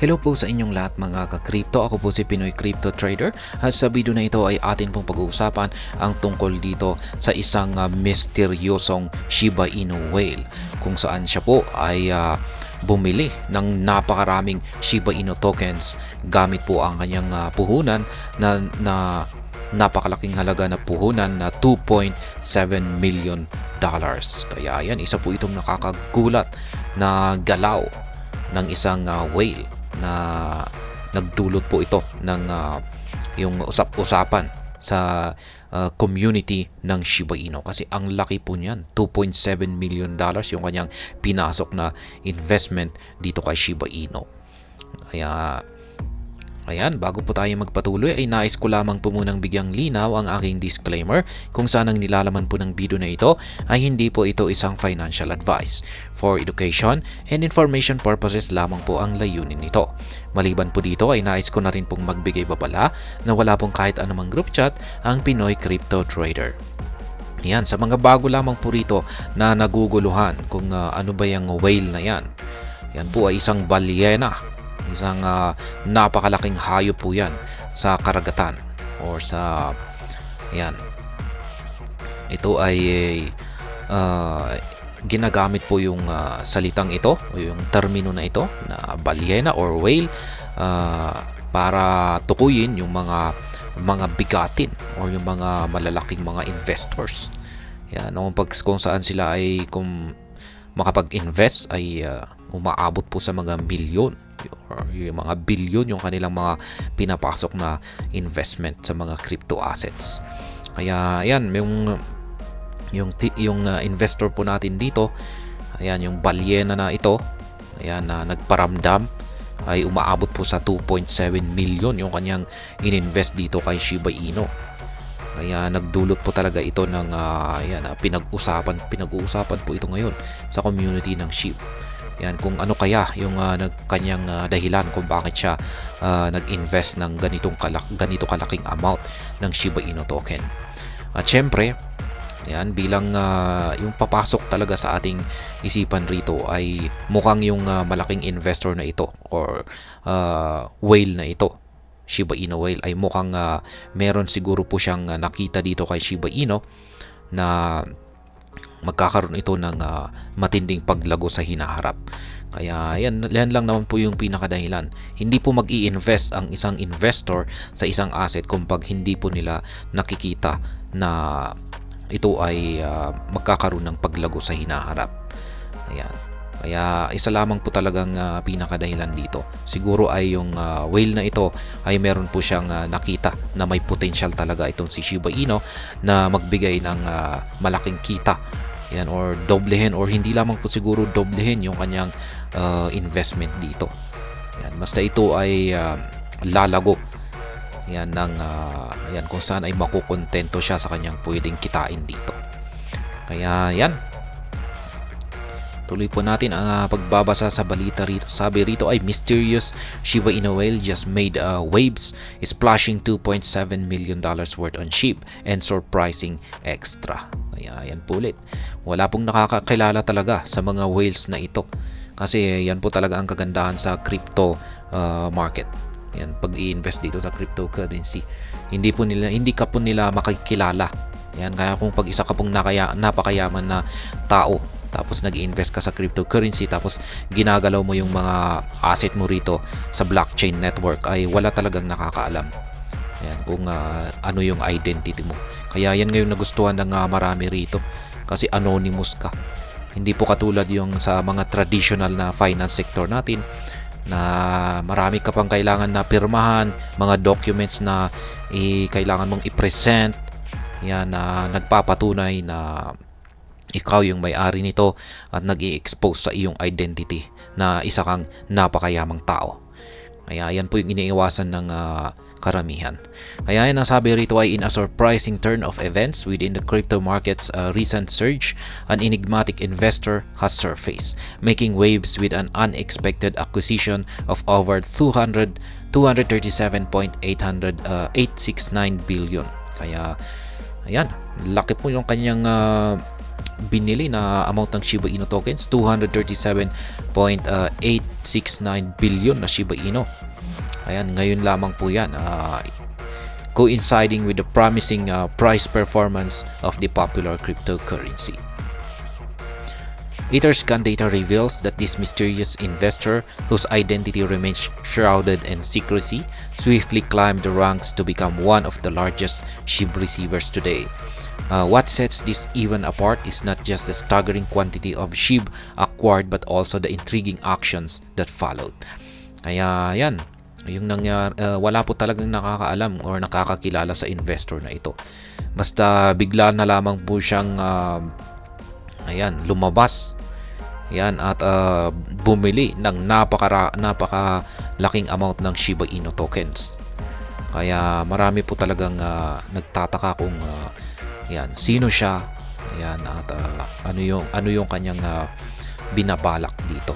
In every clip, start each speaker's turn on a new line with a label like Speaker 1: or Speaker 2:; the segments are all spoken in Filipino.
Speaker 1: Hello po sa inyong lahat mga ka-crypto. Ako po si Pinoy Crypto Trader at sa video na ito ay atin pong pag-uusapan ang tungkol dito sa isang misteryosong Shiba Inu whale kung saan siya po ay bumili ng napakaraming Shiba Inu tokens gamit po ang kanyang puhunan na napakalaking halaga na puhunan na $2.7 million. Kaya yan, isa po itong nakakagulat na galaw ng isang whale na nagdulot po ito ng yung usap-usapan sa community ng Shiba Inu kasi ang laki po niyan, $2.7 million yung kanyang pinasok na investment dito kay Shiba Inu. Kaya ayan, bago po tayo magpatuloy ay nais ko lamang po munang bigyang linaw ang aking disclaimer kung saan ang nilalaman po ng video na ito ay hindi po ito isang financial advice. For education and information purposes lamang po ang layunin nito. Maliban po dito ay nais ko na rin pong magbigay babala na wala pong kahit anumang group chat ang Pinoy Crypto Trader. Yan, sa mga bago lamang po rito na naguguluhan kung ano ba yung whale na yan. Yan po ay isang balyena. Isang napakalaking hayop po yan sa karagatan or sa yan. Ito ay ginagamit po yung salitang ito o yung termino na ito na balyena or whale para tukuyin yung mga bigatin or yung mga malalaking mga investors. Yan, kung saan sila ay kung makapag-invest ay umaabot po sa mga milyon or yung mga bilyon yung kanilang mga pinapasok na investment sa mga crypto assets. Kaya ayan, yung investor po natin dito, ayan yung balyena na ito, ayan na nagparamdam ay umaabot po sa 2.7 million yung kanyang ininvest dito kay Shiba Inu. Kaya nagdulot po talaga ito ng pinag-uusapan po ito ngayon sa community ng SHIB. Yan, kung ano kaya yung kanyang dahilan kung bakit siya nag-invest ng ganito kalaking amount ng Shiba Inu token. At syempre, yan, bilang yung papasok talaga sa ating isipan rito ay mukhang yung malaking investor na ito or whale na ito, Shiba Inu whale, ay mukhang meron siguro po siyang nakita dito kay Shiba Inu na magkakaroon ito ng matinding paglago sa hinaharap. Kaya yan lang naman po yung pinakadahilan. Hindi po mag-i-invest ang isang investor sa isang asset kung pag hindi po nila nakikita na ito ay magkakaroon ng paglago sa hinaharap. Ayan. Kaya isa lamang po talagang pinakadahilan dito. Siguro ay yung whale na ito ay meron po siyang nakita na may potential talaga itong si Shiba Inu na magbigay ng malaking kita. Yan, or doblehin or hindi lamang po siguro doblehin yung kanyang investment dito. Yan, basta ito ay lalago. Yan ng yan kung saan ay makukontento siya sa kanyang pwedeng kitain dito. Kaya yan. Tuloy po natin ang pagbabasa sa balita rito. Sabi rito ay mysterious Shiba Inu whale just made waves, splashing $2.7 million worth on SHIB and surprising extra. Kaya yan po ulit. Wala pong nakakakilala talaga sa mga whales na ito. Kasi yan po talaga ang kagandahan sa crypto market. Yan, pag i-invest dito sa cryptocurrency, hindi ka po nila makikilala. Yan, kaya kung pag isa ka pong napakayaman na tao, tapos nag-invest ka sa cryptocurrency, tapos ginagalaw mo yung mga asset mo rito sa blockchain network, ay wala talagang nakakaalam. Ayan, kung ano yung identity mo. Kaya yan ngayon nagustuhan ng marami rito kasi anonymous ka. Hindi po katulad yung sa mga traditional na finance sector natin na marami ka pang kailangan na pirmahan, mga documents na kailangan mong i-present. Yan na nagpapatunay na ikaw yung may-ari nito at nag-i-expose sa iyong identity na isa kang napakayamang tao. Kaya yan po yung iniiwasan ng karamihan. Kaya yan ang sabi rito ay in a surprising turn of events within the crypto market's recent surge, an enigmatic investor has surfaced, making waves with an unexpected acquisition of over 237.869 billion. Kaya ayan, laki po yung kanyang binili na amount ng Shiba Inu tokens, 237.869 billion na Shiba Inu. Ayan, ngayon lamang po yan, coinciding with the promising price performance of the popular cryptocurrency. Etherscan data reveals that this mysterious investor, whose identity remains shrouded in secrecy, swiftly climbed the ranks to become one of the largest SHIB receivers today. What sets this event apart is not just the staggering quantity of SHIB acquired but also the intriguing actions that followed. Kaya yan, yung nangyari, wala po talagang nakakaalam or nakakakilala sa investor na ito. Basta bigla na lamang po siyang lumabas. Yan, at bumili ng napakalaking amount ng Shiba Inu tokens. Kaya marami po talagang nagtataka kung sino siya. Yan, at ano yung kanyang binabalak dito.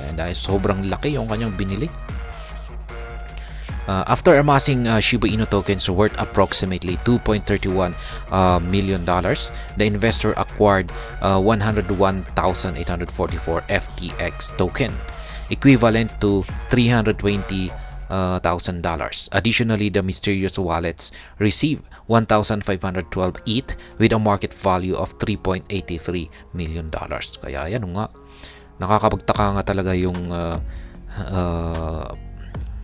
Speaker 1: Ayan, dahil sobrang laki yung kanyang binili. After amassing Shiba Inu tokens worth approximately $2.31 million, the investor acquired 101,844 FTX token, equivalent to $320,000. Additionally, the mysterious wallets received 1,512 ETH with a market value of $3.83 million. Kaya yan nga, nakakapagtaka nga talaga yung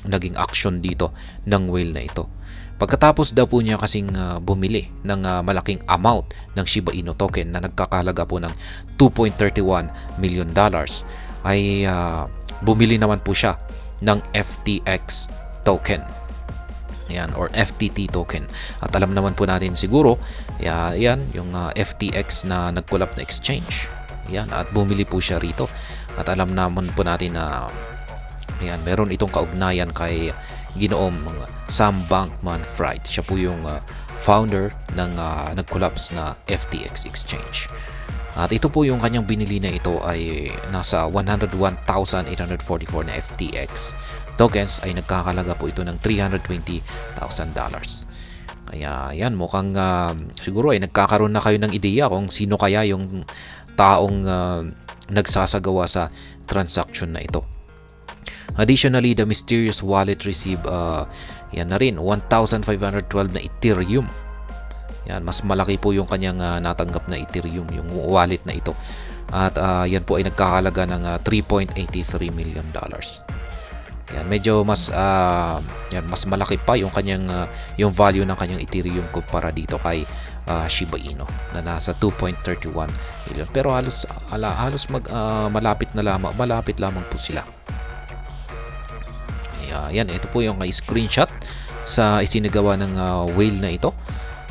Speaker 1: naging action dito ng whale na ito. Pagkatapos daw po niya kasing bumili ng malaking amount ng Shiba Inu token na nagkakahalaga po ng $2.31 million, ay bumili naman po siya ng FTX token. Yan, or FTT token. At alam naman po natin siguro, yan yung FTX na nag-collab na exchange. Yan, at bumili po siya rito. At alam naman po natin na meron itong kaugnayan kay Ginoong Sam Bankman-Fried. Siya po yung founder ng nag-collapse na FTX exchange. At ito po yung kanyang binili na ito ay nasa 101,844 na FTX tokens, ay nagkakalaga po ito ng $320,000. Kaya yan, mukhang siguro ay nagkakaroon na kayo ng ideya kung sino kaya yung taong nagsasagawa sa transaction na ito. Additionally, the mysterious wallet received 1,512 na Ethereum. Yan, mas malaki po yung kanyang natanggap na Ethereum, yung wallet na ito. At yan po ay nagkakalaga ng $3.83 million. Yan, medyo mas malaki pa yung kanyang yung value ng kanyang Ethereum kumpara dito kay Shiba Inu na nasa 2.31 million. Pero halos malapit lamang po sila. Yan, ito po yung screenshot sa isinagawa ng whale na ito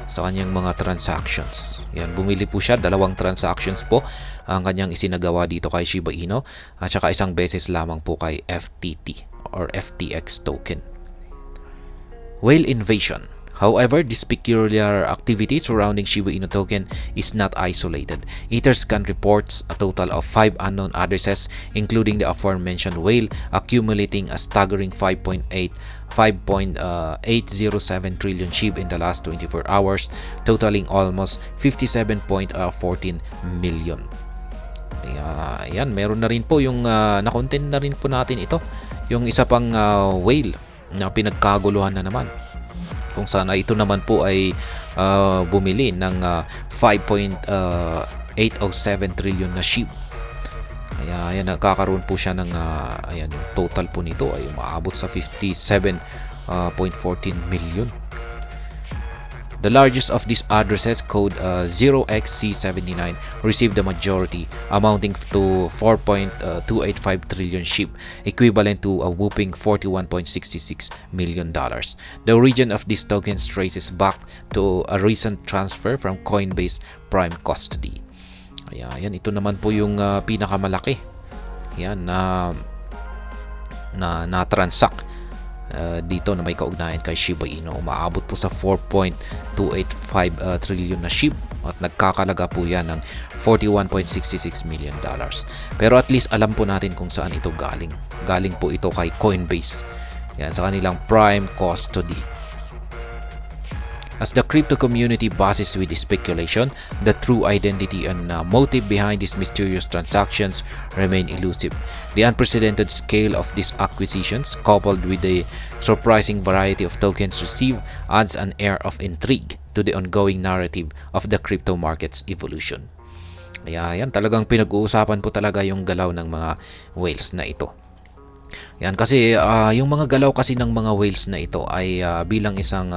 Speaker 1: sa kanyang mga transactions. Yan, bumili po siya, 2 transactions po ang kanyang isinagawa dito kay Shiba Inu at saka isang beses lamang po kay FTT or FTX token. Whale invasion. However, this peculiar activity surrounding Shiba Inu token is not isolated. Etherscan reports a total of 5 unknown addresses, including the aforementioned whale, accumulating a staggering 5.807 trillion SHIB in the last 24 hours, totaling almost 57.14 million. Ayan, meron na rin po yung na-content na rin po natin ito, yung isa pang whale na pinagkaguluhan na naman, kung saan ito naman po ay bumili ng 5.807 trillion na SHIB. Kaya ayan, nagkakaroon po siya ng yung total po nito ay umaabot sa 57.14 million. The largest of these addresses, code 0xC79, received the majority, amounting to 4.285 trillion SHIB, equivalent to a whopping $41.66 million. The origin of these tokens traces back to a recent transfer from Coinbase Prime Custody. Kaya yan, ito naman po yung pinakamalaki yan na transact dito na may kaugnayan kay Shiba Inu. Umaabot po sa 4.285 trillion na SHIB at nagkakalaga po yan ng $41.66 million. Pero at least alam po natin kung saan ito galing. Galing po ito kay Coinbase. Yan, sa kanilang Prime Custody. As the crypto community buzzes with speculation, the true identity and motive behind these mysterious transactions remain elusive. The unprecedented scale of these acquisitions, coupled with the surprising variety of tokens received, adds an air of intrigue to the ongoing narrative of the crypto market's evolution. Kaya yan, talagang pinag-uusapan po talaga yung galaw ng mga whales na ito. Yan kasi yung mga galaw kasi ng mga whales na ito ay bilang isang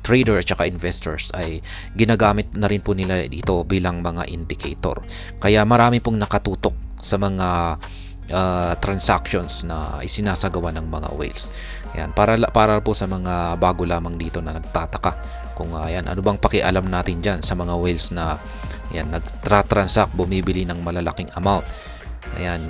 Speaker 1: trader at saka investors ay ginagamit na rin po nila ito bilang mga indicator. Kaya marami pong nakatutok sa mga transactions na isinasagawa ng mga whales. Yan, para po sa mga bago lamang dito na nagtataka kung yan, ano bang pakialam natin diyan sa mga whales na yan nagtra-transact, bumibili ng malalaking amount. Ayan,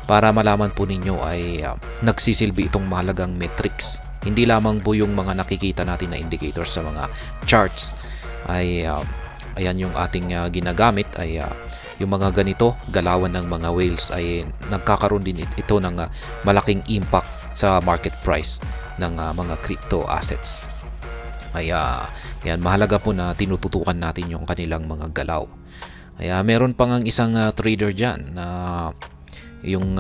Speaker 1: para malaman po ninyo ay nagsisilbi itong mahalagang metrics. Hindi lamang po yung mga nakikita natin na indicators sa mga charts ay ayan yung ating ginagamit ay yung mga ganito galawan ng mga whales ay nagkakaroon din ito ng malaking impact sa market price ng mga crypto assets. Kaya yan, mahalaga po na tinututukan natin yung kanilang mga galaw. Kaya meron pang ang isang trader dyan na yung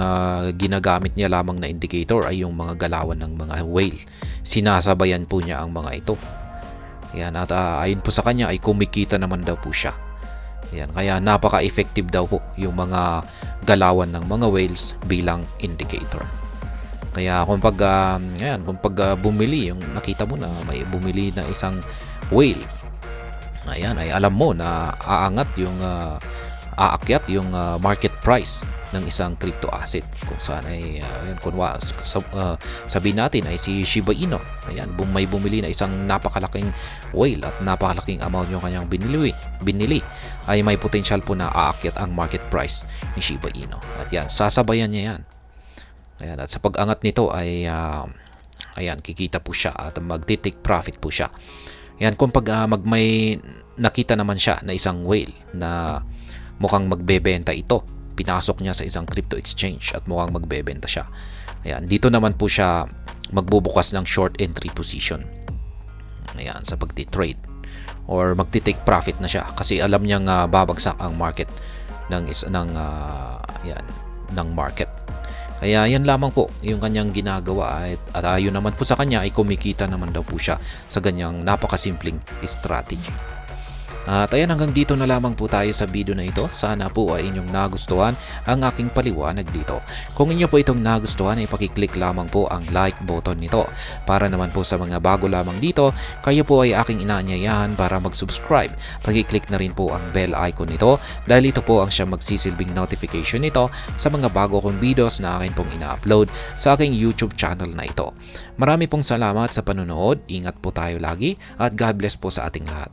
Speaker 1: ginagamit niya lamang na indicator ay yung mga galawan ng mga whale. Sinasabayan po niya ang mga ito. Yan, at ayon po sa kanya ay kumikita naman daw po siya. Yan, kaya napaka-effective daw po yung mga galawan ng mga whales bilang indicator. Kaya kung bumili, yung nakita mo na may bumili na isang whale, ayan, ay alam mo na aakyat yung market price ng isang crypto asset. Kung saan ay sabihin natin ay si Shiba Inu, ayan, may bumili na isang napakalaking whale at napakalaking amount yung kanyang binili, ay may potential po na aakyat ang market price ni Shiba Inu. At yan, sasabayan niya yan. Ayan, at sa pag-angat nito ay ayan, kikita po siya at magti-take profit po siya. Ayan, kung may nakita naman siya na isang whale na mukhang magbebenta ito, pinasok niya sa isang crypto exchange at mukhang magbebenta siya. Ayan, dito naman po siya magbubukas ng short entry position. Ayan, sa pagti-trade or magti-take profit na siya kasi alam niyang babagsak ang market ng market. Kaya yan lamang po yung kanyang ginagawa at ayon naman po sa kanya ay kumikita naman daw po siya sa ganyang napakasimpleng strategy. At ayan, hanggang dito na lamang po tayo sa video na ito. Sana po ay inyong nagustuhan ang aking paliwanag dito. Kung inyo po itong nagustuhan ay pakiclick lamang po ang like button nito. Para naman po sa mga bago lamang dito, kayo po ay aking inaanyayahan para mag-subscribe. Pakiclick na rin po ang bell icon nito dahil ito po ang siyang magsisilbing notification nito sa mga bago kong videos na akin pong ina-upload sa aking YouTube channel na ito. Marami pong salamat sa panonood. Ingat po tayo lagi at God bless po sa ating lahat.